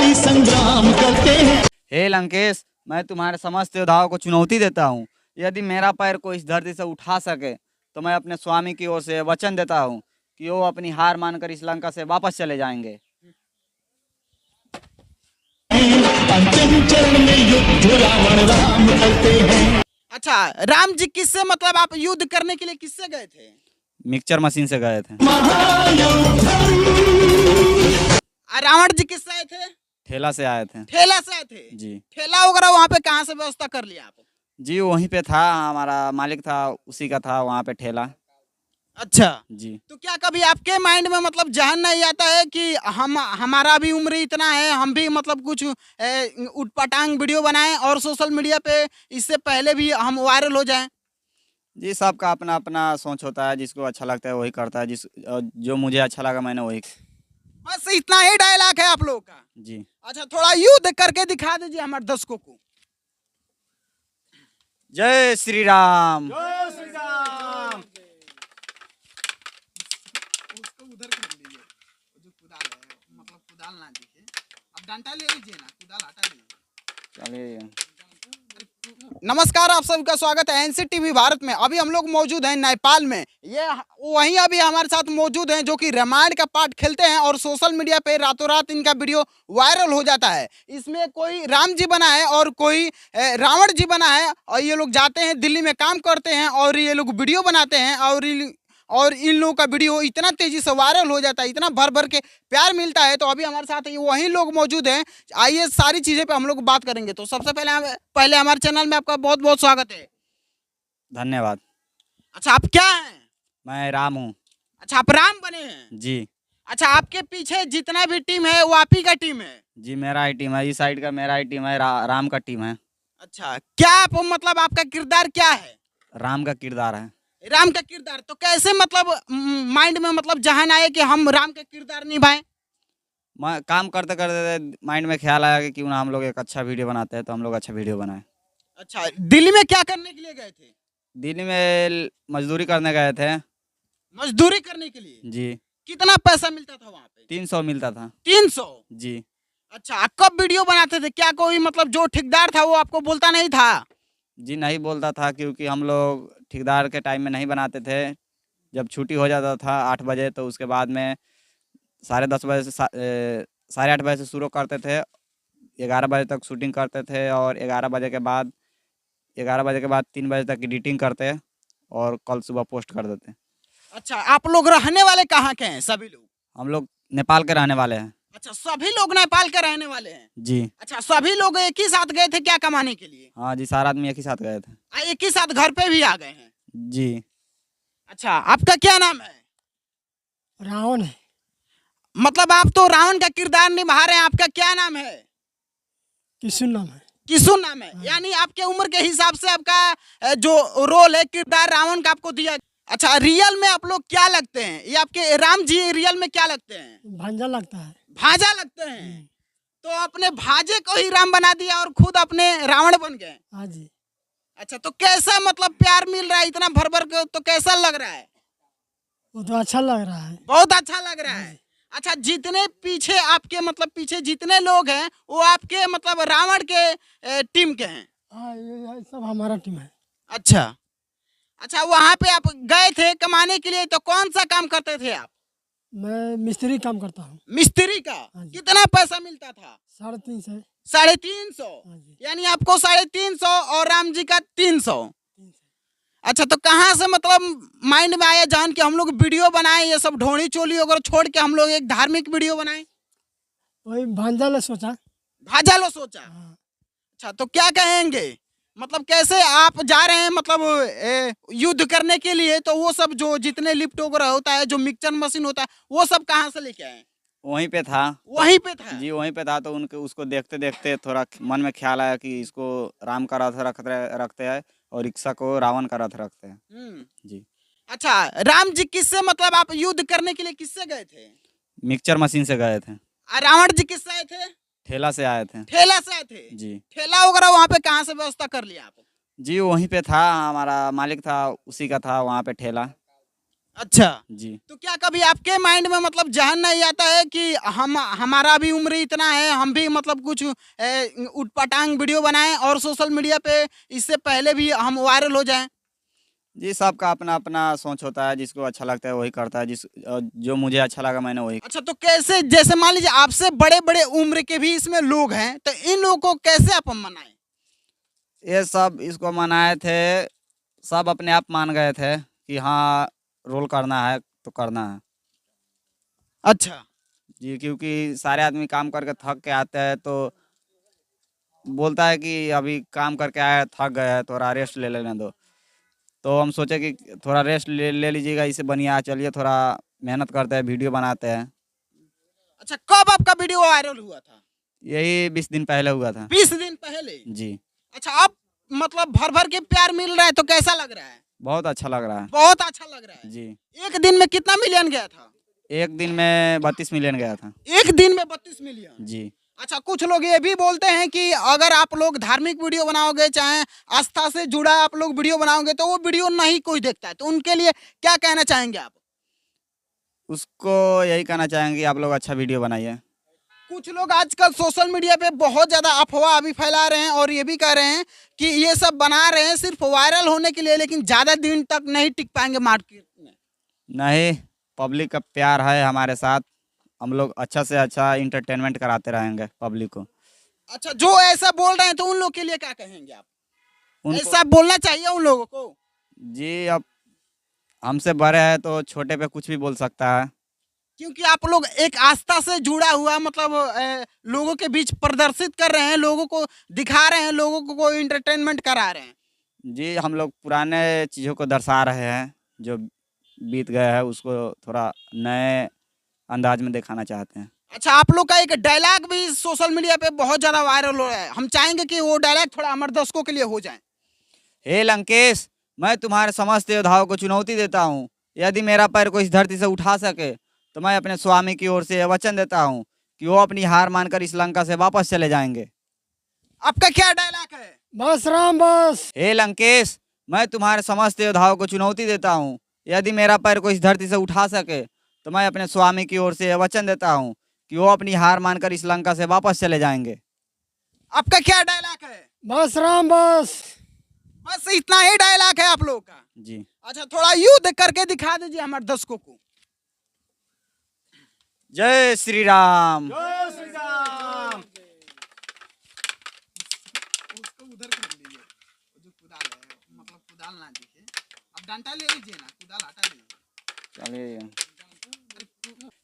लड़ाई संग्राम करते हैं। हे लंकेश, मैं तुम्हारे समस्त योद्धाओं को चुनौती देता हूँ। यदि मेरा पैर को इस धरती से उठा सके तो मैं अपने स्वामी की ओर से वचन देता हूँ कि वो अपनी हार मानकर इस लंका से वापस चले जाएंगे। अंतिम चरण में युद्ध रावण राम करते हैं। अच्छा, राम जी किससे मतलब आप युद्ध करने के लिए किससे गए थे? मिक्सचर मशीन से गए थे। रावण जी किससे आए थे? ठेला से आए थे। ठेला से आए थे जी। ठेला वगैरह वहाँ पे कहाँ से व्यवस्था कर लिया आप? जी वहीं पे था, हमारा मालिक था, उसी का था वहाँ पे ठेला। अच्छा जी। तो क्या कभी आपके माइंड में मतलब जहन नहीं आता है कि हमारा भी उम्र इतना है, हम भी मतलब कुछ उटपटांग वीडियो बनाएं और सोशल मीडिया पे इससे पहले भी हम वायरल हो जाएं? जी, सबका अपना अपना सोच होता है, जिसको अच्छा लगता है वही करता है, जो मुझे अच्छा लगा मैंने वही। बस इतना ही डायलॉग है आप लोगों का? जी। अच्छा, थोड़ा युद्ध करके दिखा दीजिए हमारे दर्शकों को। जय श्री राम। जय श्री राम। उसको उधर कर लीजिए, जो कुदाल है मतलब कुदाल ना दीजिए, अब डंडा ले लीजिए ना, कुदाल हटा दीजिए। चलिए। नमस्कार, आप सबका स्वागत है एनसीटीवी भारत में। अभी हम लोग मौजूद हैं नेपाल में। ये वहीं अभी हमारे साथ मौजूद हैं जो कि रामायण का पार्ट खेलते हैं और सोशल मीडिया पे रातों रात इनका वीडियो वायरल हो जाता है। इसमें कोई राम जी बना है और कोई रावण जी बना है, और ये लोग जाते हैं दिल्ली में काम करते हैं और ये लोग वीडियो बनाते हैं और इन लोगों का वीडियो इतना तेजी से वायरल हो जाता है, इतना भर भर के प्यार मिलता है। तो अभी हमारे साथ वही लोग मौजूद हैं। आइए सारी चीजें पे हम लोग बात करेंगे। तो सबसे पहले हमारे चैनल में आपका बहुत बहुत स्वागत है। धन्यवाद। अच्छा, आप क्या हैं? मैं राम हूँ। अच्छा, आप राम बने हैं? जी। अच्छा, आपके पीछे जितना भी टीम है वो आप ही का टीम है? जी, मेरा ही टीम है, इस साइड का मेरा ही टीम है, राम का टीम है। अच्छा, क्या आप मतलब आपका किरदार क्या है? राम का किरदार है। राम का किरदार तो कैसे मतलब माइंड में मतलब जहन आए कि हम राम का किरदार निभाएं? मैं काम करते करते माइंड में ख्याल आया कि क्यों ना हम लोग एक अच्छा वीडियो बनाते हैं, तो हम लोग अच्छा वीडियो बनाए। अच्छा, दिल्ली में क्या करने के लिए गए थे? दिल्ली में मजदूरी करने गए थे। मजदूरी करने के लिए? जी। कितना पैसा मिलता था वहाँ पे? 300 मिलता था। 300? जी। अच्छा, आप कब वीडियो बनाते थे? क्या कोई मतलब जो ठेकेदार था वो आपको बोलता नहीं था? जी नहीं बोलता था, क्योंकि हम लोग ठेकेदार के टाइम में नहीं बनाते थे। जब छुट्टी हो जाता था 8 बजे, तो उसके बाद में 10:30 बजे से 8:30 बजे से शुरू करते थे, 11 बजे तक शूटिंग करते थे, और 11 बजे के बाद 3 बजे तक एडिटिंग करते और कल सुबह पोस्ट कर देते। अच्छा, आप लोग रहने वाले कहाँ के हैं सभी लोग? हम लोग नेपाल के रहने वाले हैं। अच्छा, सभी लोग नेपाल के रहने वाले हैं? जी। अच्छा, सभी लोग एक ही साथ गए थे क्या कमाने के लिए? हाँ जी, सारा आदमी एक ही साथ गए थे। एक ही साथ घर पे भी आ गए हैं? जी। अच्छा, आपका क्या नाम है? रावण है। मतलब आप तो रावण का किरदार निभा रहे हैं, आपका क्या नाम है? किशुन नाम है। किशुन नाम है। यानी आपके उम्र के हिसाब से आपका जो रोल है किरदार रावण का आपको दिया। अच्छा, रियल में आप लोग क्या लगते हैं? ये आपके राम जी रियल में क्या लगते हैं? भांजा लगता है। भाजा लगते हैं? तो अपने भाजे को ही राम बना दिया और खुद अपने रावण बन गए? हाँ जी। अच्छा, तो कैसा मतलब प्यार मिल रहा है इतना भर भर के, तो कैसा लग रहा है? वो तो अच्छा लग रहा है। बहुत अच्छा लग रहा है। अच्छा, जितने पीछे आपके मतलब पीछे जितने लोग हैं वो आपके मतलब रावण के टीम के हैं? हाँ, ये सब हमारा टीम है। अच्छा अच्छा, वहाँ पे आप गए थे कमाने के लिए, तो कौन सा काम करते थे आप? मैं मिस्त्री काम करता हूँ। मिस्त्री का? हाँ जी। कितना पैसा मिलता था? 350। 350? हाँ जी। यानी आपको 350 और राम जी का 300? अच्छा, तो कहाँ से मतलब माइंड में आया जान कि हम लोग वीडियो बनाए, ये सब ढोड़ी चोली वगैरह छोड़ के हम लोग एक धार्मिक वीडियो बनाए? वही भांजा ने सोचा। भाजा लो सोचा? हाँ। अच्छा, तो क्या कहेंगे मतलब कैसे आप जा रहे हैं मतलब युद्ध करने के लिए, तो वो सब जो जितने लिफ्ट वगैरह होता है, जो मिक्सचर मशीन होता है, वो सब कहाँ से लेके आए? वहीं पे था। वहीं पे था? जी वहीं पे था, तो उसको देखते देखते थोड़ा मन में ख्याल आया कि इसको राम का रथ रखते हैं और रिक्शा को रावण का रथ रखते हैं। जी। अच्छा, राम जी किससे मतलब आप युद्ध करने के लिए किससे गए थे? मिक्सचर मशीन से गए थे। रावण जी किससे आए थे? ठेला से आए थे। ठेला से आए थे? जी। ठेला वगैरह वहाँ पे कहाँ से व्यवस्था कर लिया आप? जी वहीं पे था, हमारा मालिक था, उसी का था वहाँ पे ठेला। अच्छा, जी। तो क्या कभी आपके माइंड में मतलब जहन नहीं आता है कि हमारा भी उम्र इतना है, हम भी मतलब कुछ उटपटांग वीडियो बनाएं और सोशल मीडिया पे इससे पहले भी हम वायरल हो जाएं? जी, सबका अपना अपना सोच होता है, जिसको अच्छा लगता है वही करता है, जो मुझे अच्छा लगा मैंने वही। अच्छा, तो कैसे, जैसे मान लीजिए आपसे बड़े बड़े उम्र के भी इसमें लोग हैं, तो इन लोगों को कैसे आप मनाएं? ये सब इसको मनाए थे, सब अपने आप मान गए थे कि हाँ रोल करना है तो करना है। अच्छा, जी, क्योंकि सारे आदमी काम करके थक के आते हैं तो बोलता है कि अभी काम करके आया थक गया है, थोड़ा रेस्ट ले लेने दो। तो हम सोचे कि थोड़ा रेस्ट ले लीजिएगा, इससे बढ़िया चलिए थोड़ा मेहनत करते हैं, वीडियो बनाते हैं। अच्छा, कब आपका वीडियो वायरल हुआ था? यही 20 दिन पहले हुआ था। 20 दिन पहले? जी। अच्छा, अब मतलब भर भर के प्यार मिल रहा है तो कैसा लग रहा है? बहुत अच्छा लग रहा है। बहुत अच्छा लग रहा है। जी। एक दिन में कितना मिलियन गया था? एक दिन में 32 मिलियन गया था। एक दिन में 32 मिलियन? जी। अच्छा, कुछ लोग ये भी बोलते हैं कि अगर आप लोग धार्मिक वीडियो बनाओगे, चाहे आस्था से जुड़ा आप लोग वीडियो बनाओगे, तो वो वीडियो नहीं कोई देखता है, तो उनके लिए क्या कहना चाहेंगे आप? उसको यही कहना चाहेंगे आप लोग अच्छा वीडियो बनाइए। कुछ लोग आजकल सोशल मीडिया पे बहुत ज्यादा अफवाह अभी फैला रहे हैं और ये भी कह रहे हैं कि ये सब बना रहे हैं सिर्फ वायरल होने के लिए, लेकिन ज्यादा दिन तक नहीं टिक पाएंगे मार्केट में। नहीं, पब्लिक का प्यार है हमारे साथ, हम लोग अच्छा से अच्छा इंटरटेनमेंट कराते रहेंगे पब्लिक को। अच्छा, जो ऐसा बोल रहे हैं तो उन लोग के लिए क्या कहेंगे आप? उनको ऐसा बोलना चाहिए उन लोगों को? जी, अब हमसे बड़े हैं तो छोटे पे कुछ भी बोल सकता है। क्योंकि आप लोग एक आस्था से जुड़ा हुआ मतलब लोगों के बीच प्रदर्शित कर रहे हैं, लोगों को दिखा रहे हैं, लोगों को इंटरटेनमेंट करा रहे हैं। जी, हम लोग पुराने चीज़ों को दर्शा रहे हैं, जो बीत गया है उसको थोड़ा नए अंदाज में दिखाना चाहते हैं। अच्छा, आप लोग का एक डायलॉग भी सोशल मीडिया पे बहुत ज्यादा वायरल हो रहा है, हम चाहेंगे कि वो डायलॉग थोड़ा हमारे दर्शकों के लिए हो जाए। हे लंकेश, मैं तुम्हारे समस्त योद्धाओं को चुनौती देता हूँ, यदि मेरा पैर को इस धरती से उठा सके तो मैं अपने स्वामी की ओर से यह वचन देता हूँ कि वो अपनी हार मानकर इस लंका से वापस चले जाएंगे। आपका क्या डायलॉग है? बस राम बस। हे लंकेश, मैं तुम्हारे समस्त योद्धाओं को चुनौती देता हूँ, यदि मेरा पैर को इस धरती से उठा सके तो मैं अपने स्वामी की ओर से यह वचन देता हूँ कि वो अपनी हार मानकर इस लंका से वापस चले जाएंगे। आपका क्या डायलॉग है? बस राम बस। बस इतना ही डायलॉग है आप लोगों का? जी। अच्छा, थोड़ा युद्ध करके दिखा दीजिए हमारे दर्शकों को। जय श्री राम। उसको उधर कर लीजिए, जो कुदाल है, मतलब कुदाल ना दीजिए, अब डंडा ले लीजिए ना, कुदाल हटा दीजिए। चलिए।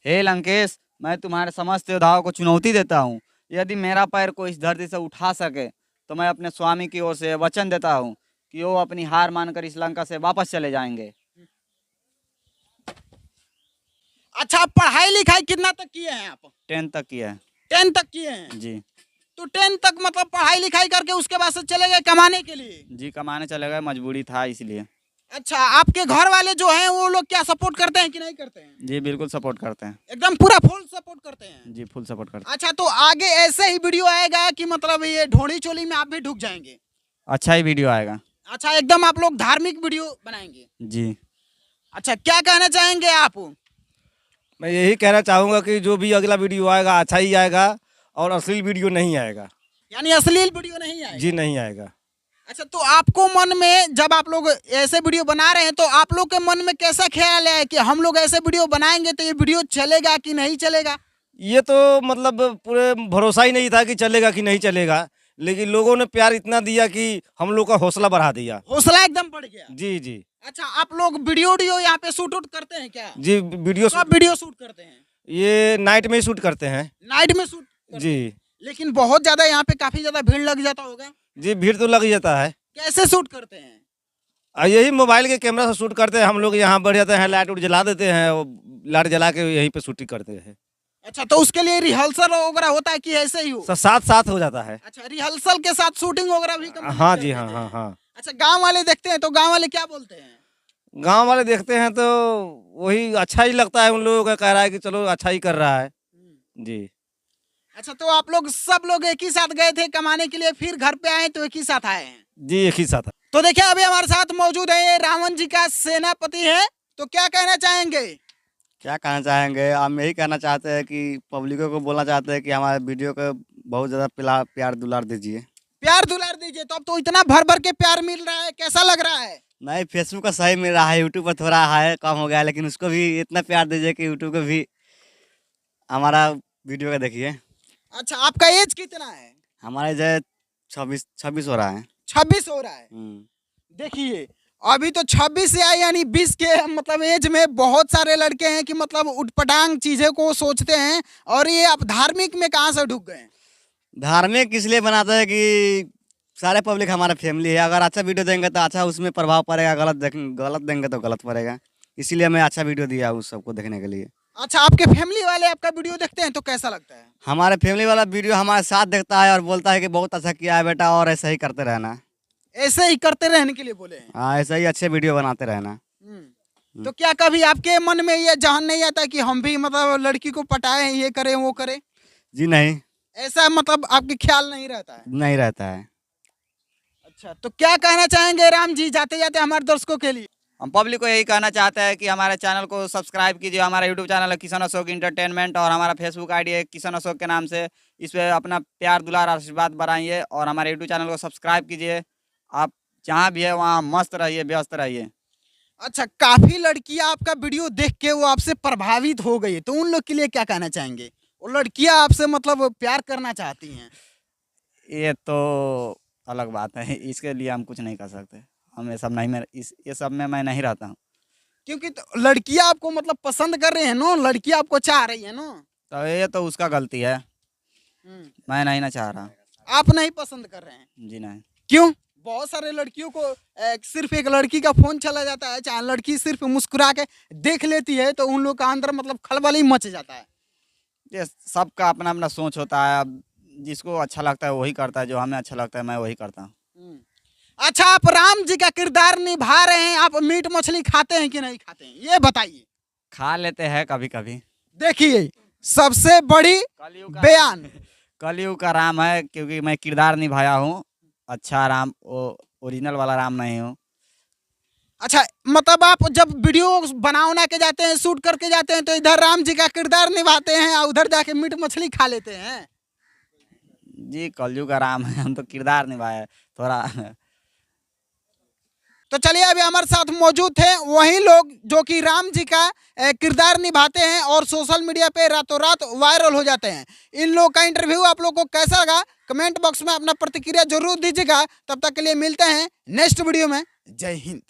हे लंकेश, मैं तुम्हारे समस्त योद्धाओं को चुनौती देता हूँ, यदि मेरा पैर को इस धरती से उठा सके तो मैं अपने स्वामी की ओर से वचन देता हूँ कि वो अपनी हार मानकर इस लंका से वापस चले जाएंगे। अच्छा, पढ़ाई लिखाई कितना तक किए हैं आप? 10 तक किया है। 10 तक किए हैं? जी। तो 10 तक मतलब पढ़ाई लिखाई करके उसके बाद से चले गए कमाने के लिए? जी, कमाने चले गए, मजबूरी था इसलिए। अच्छा, आपके घर वाले जो हैं वो लोग क्या सपोर्ट करते हैं कि नहीं करते हैं? जी, बिल्कुल सपोर्ट करते हैं। एकदम पूरा फुल सपोर्ट करते हैं? जी, फुल सपोर्ट करते हैं। अच्छा, तो आगे ऐसे ही वीडियो आएगा कि मतलब ये ढोड़ी चोली में आप भी ढुक जाएंगे? अच्छा ही वीडियो आएगा। अच्छा, एकदम आप लोग धार्मिक वीडियो बनाएंगे? जी। अच्छा, क्या कहना चाहेंगे आप? मैं यही कहना चाहूँगा कि जो भी अगला वीडियो आएगा अच्छा ही आएगा और अश्लील वीडियो नहीं आएगा। यानी अश्लील वीडियो नहीं आएगा? जी, नहीं आएगा। अच्छा, तो आपको मन में जब आप लोग ऐसे वीडियो बना रहे हैं तो आप लोग के मन में कैसा ख्याल है कि हम लोग ऐसे वीडियो बनाएंगे तो ये वीडियो चलेगा कि नहीं चलेगा? ये तो मतलब पूरे भरोसा ही नहीं था कि चलेगा कि नहीं चलेगा, लेकिन लोगों ने प्यार इतना दिया कि हम लोग का हौसला बढ़ा दिया। हौसला एकदम बढ़ गया? जी जी। अच्छा, आप लोग वीडियो यहाँ पे शूट उट करते हैं क्या? जी, वीडियो सब वीडियो शूट करते हैं? ये नाइट में ही शूट करते हैं। नाइट में शूट करते हैं? जी। लेकिन बहुत ज्यादा यहाँ पे काफी ज्यादा भीड़ लग जाता होगा? जी, भीड़ तो लग जाता है। कैसे शूट करते हैं? यही मोबाइल के कैमरा से शूट करते हैं हम लोग, यहाँ बढ़ जाते हैं, लाइट उट जला देते हैं, लाइट जला के यहीं पे शूटिंग करते हैं। अच्छा, तो उसके लिए रिहर्सल वगैरह होता है कि ऐसे ही हो? सब साथ साथ हो जाता है। अच्छा, रिहर्सल के साथ शूटिंग वगैरह भी complete हाँ कर जी, देते हाँ हैं? हाँ हाँ। अच्छा, गांव वाले देखते हैं तो गांव वाले क्या बोलते हैं? गांव वाले देखते हैं तो वही अच्छा ही लगता है, उन लोगों का कह रहा है कि चलो अच्छा ही कर रहा है। जी। अच्छा, तो आप लोग सब लोग एक ही साथ गए थे कमाने के लिए, फिर घर पे आए तो एक ही साथ आए हैं? जी, एक ही साथ। तो देखिए, अभी हमारे साथ मौजूद है ये रावण जी का सेनापति है, तो क्या कहना चाहेंगे? क्या कहना चाहेंगे, हम यही कहना चाहते हैं कि पब्लिकों को बोलना चाहते हैं कि हमारे वीडियो को बहुत ज़्यादा प्यार दुलार दीजिए। प्यार दुलार दीजिए। तो अब तो इतना भर भर के प्यार मिल रहा है, कैसा लग रहा है? नहीं, फेसबुक का सही मिल रहा है, यूट्यूब पर थोड़ा हाई कम हो गया है, लेकिन उसको भी इतना प्यार दीजिए कि यूट्यूब को भी हमारा वीडियो का देखिए। अच्छा, आपका एज कितना है? हमारे जो 26 हो रहा है। 26 हो रहा है। देखिए, अभी तो 26 से आए, यानी 20 के मतलब एज में बहुत सारे लड़के हैं कि मतलब उटपटांग चीजें को सोचते हैं, और ये आप धार्मिक में कहाँ से ढुक गए? धार्मिक इसलिए बनाते हैं कि सारे पब्लिक हमारा फैमिली है, अगर अच्छा वीडियो देंगे तो अच्छा उसमें प्रभाव पड़ेगा, गलत देंगे तो गलत पड़ेगा, इसीलिए मैं अच्छा वीडियो दिया उस सबको देखने के लिए। अच्छा, आपके फैमिली वाले आपका वीडियो देखते हैं तो कैसा लगता है? हमारे फैमिली वाला वीडियो हमारे साथ देखता है और बोलता है कि बहुत अच्छा किया है बेटा, और ऐसा ही करते रहना। ऐसे ही करते रहने के लिए बोले हैं। हाँ, ऐसा ही अच्छे वीडियो बनाते रहना। तो क्या कभी आपके मन में ये जहन नहीं आता कि हम भी मतलब लड़की को पटाए, ये करें वो करें? जी नहीं, ऐसा मतलब आपके ख्याल नहीं रहता है? नहीं रहता है। अच्छा, तो क्या कहना चाहेंगे राम जी जाते जाते हमारे दर्शकों के लिए? हम पब्लिक को यही कहना चाहते हैं कि हमारे चैनल को सब्सक्राइब कीजिए। हमारा यूट्यूब चैनल है किशन अशोक इंटरटेनमेंट, और हमारा फेसबुक आईडी है किशन अशोक के नाम से। इस पर अपना प्यार दुलार आशीर्वाद बढ़ाइए और हमारे यूट्यूब चैनल को सब्सक्राइब कीजिए। आप जहाँ भी है वहाँ मस्त रहिए, व्यस्त रहिए। अच्छा, काफी लड़कियां आपका वीडियो देख के वो आपसे प्रभावित हो गई, तो उन लोग के लिए क्या कहना चाहेंगे? वो लड़कियां आपसे मतलब प्यार करना चाहती हैं। ये तो अलग बात है, इसके लिए हम कुछ नहीं कर सकते। हम ये सब नहीं, मैं ये सब में मैं नहीं रहता हूँ। क्योंकि तो लड़कियां आपको मतलब पसंद कर रही है ना, लड़कियां आपको चाह रही है ना। तो ये तो उसका गलती है, मैं नहीं ना चाह रहा। आप नहीं पसंद कर रहे हैं? जी नहीं। क्यों? बहुत सारे लड़कियों को सिर्फ एक लड़की का फोन चला जाता है, चाहे लड़की सिर्फ मुस्कुरा के देख लेती है तो उन लोग का अंदर मतलब खलबली मच जाता है। ये सबका अपना अपना सोच होता है। अब जिसको अच्छा लगता है वही करता है, जो हमें अच्छा लगता है मैं वही करता हूँ। अच्छा, आप राम जी का किरदार निभा रहे हैं, आप मीट मछली खाते हैं कि नहीं खाते हैं, ये बताइए। खा लेते हैं कभी कभी। देखिए, सबसे बड़ी बयान। कलयुग का राम है, क्योंकि मैं किरदार निभाया हूँ। अच्छा राम, वो ओरिजिनल वाला राम नहीं हूँ। अच्छा, मतलब आप जब वीडियो बना के जाते हैं, शूट करके जाते हैं, तो इधर राम जी का किरदार निभाते हैं और उधर जाके मीट मछली खा लेते हैं? जी, कलयुग का राम है, हम तो किरदार निभाए थोड़ा। तो चलिए, अभी हमारे साथ मौजूद थे वही लोग जो कि राम जी का किरदार निभाते हैं और सोशल मीडिया पे रातों रात वायरल हो जाते हैं। इन लोग का इंटरव्यू आप लोग को कैसा लगा, कमेंट बॉक्स में अपना प्रतिक्रिया जरूर दीजिएगा। तब तक के लिए मिलते हैं नेक्स्ट वीडियो में। जय हिंद।